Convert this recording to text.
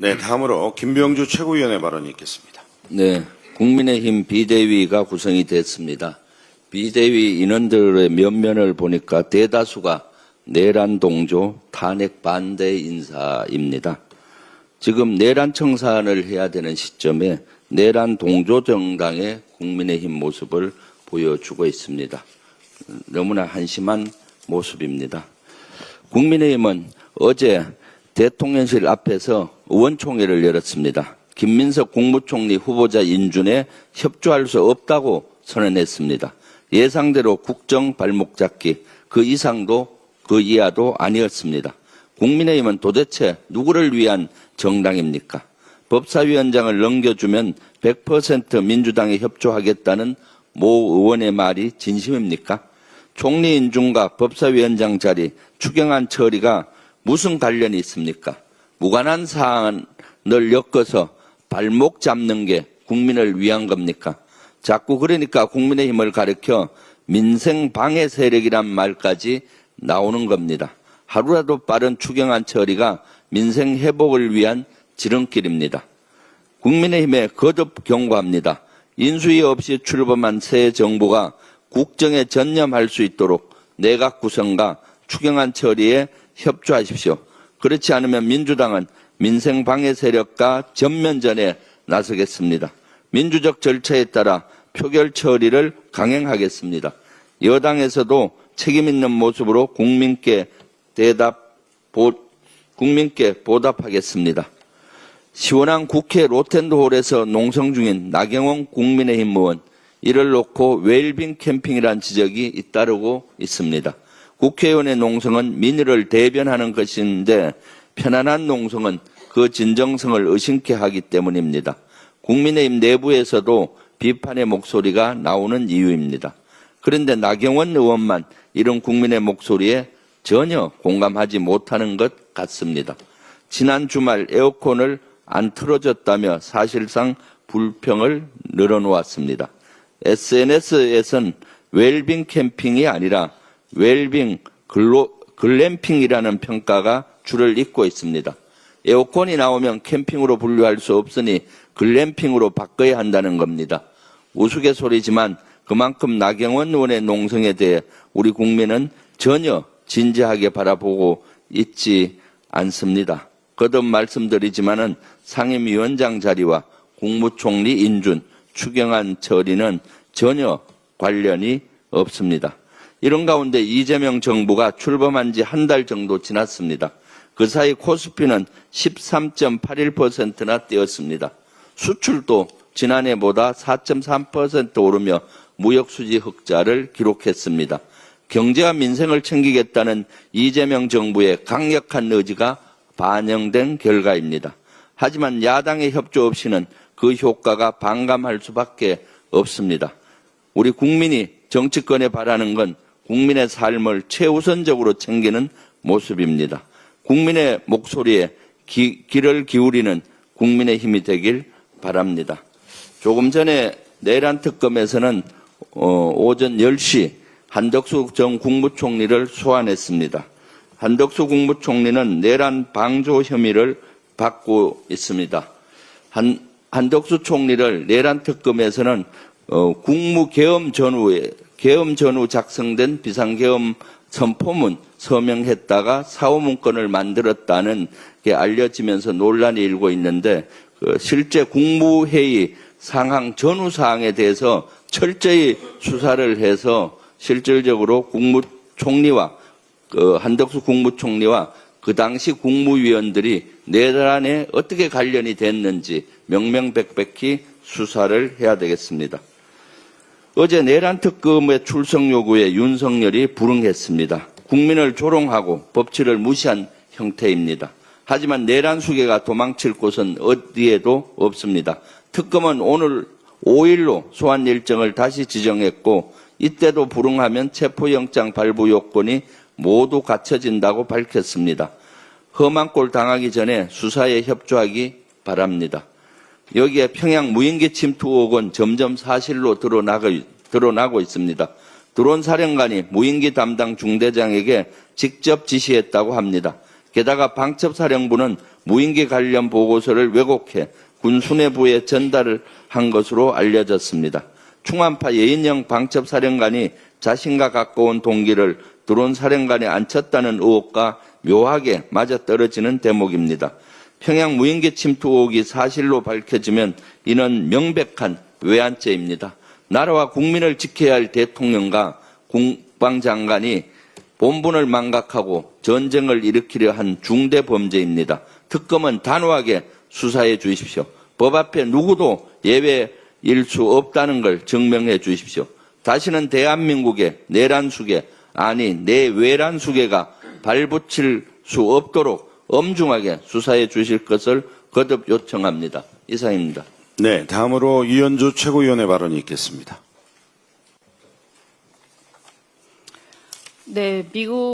네, 다음으로 김병주 최고위원의 발언이 있겠습니다. 네, 국민의힘 비대위가 구성이 됐습니다. 비대위 인원들의 면면을 보니까 대다수가 내란 동조, 탄핵 반대 인사입니다. 지금 내란 청산을 해야 되는 시점에 내란 동조 정당의 국민의힘 모습을 보여주고 있습니다. 너무나 한심한 모습입니다. 국민의힘은 어제 대통령실 앞에서 의원총회를 열었습니다. 김민석 국무총리 후보자 인준에 협조할 수 없다고 선언했습니다. 예상대로 국정 발목 잡기, 그 이상도 그 이하도 아니었습니다. 국민의힘은 도대체 누구를 위한 정당입니까? 법사위원장을 넘겨주면 100% 민주당에 협조하겠다는 모 의원의 말이 진심입니까? 총리 인준과 법사위원장 자리, 추경안 처리가 무슨 관련이 있습니까? 무관한 사안을 엮어서 발목 잡는 게 국민을 위한 겁니까? 자꾸 그러니까 국민의힘을 가리켜 민생 방해 세력이란 말까지 나오는 겁니다. 하루라도 빠른 추경안 처리가 민생 회복을 위한 지름길입니다. 국민의힘에 거듭 경고합니다. 인수위 없이 출범한 새 정부가 국정에 전념할 수 있도록 내각 구성과 추경안 처리에 협조하십시오. 그렇지 않으면 민주당은 민생 방해 세력과 전면전에 나서겠습니다. 민주적 절차에 따라 표결 처리를 강행하겠습니다. 여당에서도 책임 있는 모습으로 국민께 보답하겠습니다. 시원한 국회 로텐드홀에서 농성 중인 나경원 국민의힘 의원, 이를 놓고 웰빙 캠핑이란 지적이 잇따르고 있습니다. 국회의원의 농성은 민의를 대변하는 것인데 편안한 농성은 그 진정성을 의심케 하기 때문입니다. 국민의힘 내부에서도 비판의 목소리가 나오는 이유입니다. 그런데 나경원 의원만 이런 국민의 목소리에 전혀 공감하지 못하는 것 같습니다. 지난 주말 에어컨을 안 틀어줬다며 사실상 불평을 늘어놓았습니다. SNS에선 웰빙 캠핑이 아니라 웰빙 글램핑이라는 평가가 줄을 잇고 있습니다. 에어컨이 나오면 캠핑으로 분류할 수 없으니 글램핑으로 바꿔야 한다는 겁니다. 우스갯소리지만 그만큼 나경원 의원의 농성에 대해 우리 국민은 전혀 진지하게 바라보고 있지 않습니다. 거듭 말씀드리지만은 상임위원장 자리와 국무총리 인준, 추경안 처리는 전혀 관련이 없습니다. 이런 가운데 이재명 정부가 출범한 지 한 달 정도 지났습니다. 그 사이 코스피는 13.81%나 뛰었습니다. 수출도 지난해보다 4.3% 오르며 무역수지 흑자를 기록했습니다. 경제와 민생을 챙기겠다는 이재명 정부의 강력한 의지가 반영된 결과입니다. 하지만 야당의 협조 없이는 그 효과가 반감할 수밖에 없습니다. 우리 국민이 정치권에 바라는 건 국민의 삶을 최우선적으로 챙기는 모습입니다. 국민의 목소리에 귀를 기울이는 국민의 힘이 되길 바랍니다. 조금 전에 내란 특검에서는 오전 10시 한덕수 전 국무총리를 소환했습니다. 한덕수 국무총리는 내란 방조 혐의를 받고 있습니다. 한덕수 총리를 내란 특검에서는 국무계엄 전후 작성된 비상계엄 선포문 서명했다가 사후문건을 만들었다는 게 알려지면서 논란이 일고 있는데 실제 국무회의 상황 전후 사항에 대해서 철저히 수사를 해서 실질적으로 국무총리와 한덕수 국무총리와 그 당시 국무위원들이 내란에 어떻게 관련이 됐는지 명명백백히 수사를 해야 되겠습니다. 어제 내란 특검의 출석 요구에 윤석열이 불응했습니다. 국민을 조롱하고 법치를 무시한 형태입니다. 하지만 내란 수괴가 도망칠 곳은 어디에도 없습니다. 특검은 오늘 5일로 소환 일정을 다시 지정했고 이때도 불응하면 체포영장 발부 요건이 모두 갖춰진다고 밝혔습니다. 험한 꼴 당하기 전에 수사에 협조하기 바랍니다. 여기에 평양 무인기 침투 의혹은 점점 사실로 드러나고 있습니다. 드론 사령관이 무인기 담당 중대장에게 직접 지시했다고 합니다. 게다가 방첩사령부는 무인기 관련 보고서를 왜곡해 군 수뇌부에 전달을 한 것으로 알려졌습니다. 충암파 예인영 방첩사령관이 자신과 가까운 동기를 드론 사령관에 앉혔다는 의혹과 묘하게 맞아떨어지는 대목입니다. 평양 무인기 침투 의혹이 사실로 밝혀지면 이는 명백한 외환죄입니다. 나라와 국민을 지켜야 할 대통령과 국방장관이 본분을 망각하고 전쟁을 일으키려 한 중대 범죄입니다. 특검은 단호하게 수사해 주십시오. 법 앞에 누구도 예외일 수 없다는 걸 증명해 주십시오. 다시는 대한민국의 내란수계, 아니 내외란수계가 발붙일 수 없도록 엄중하게 수사해 주실 것을 거듭 요청합니다. 이상입니다. 네, 다음으로 이현주 최고위원의 발언이 있겠습니다. 네, 미국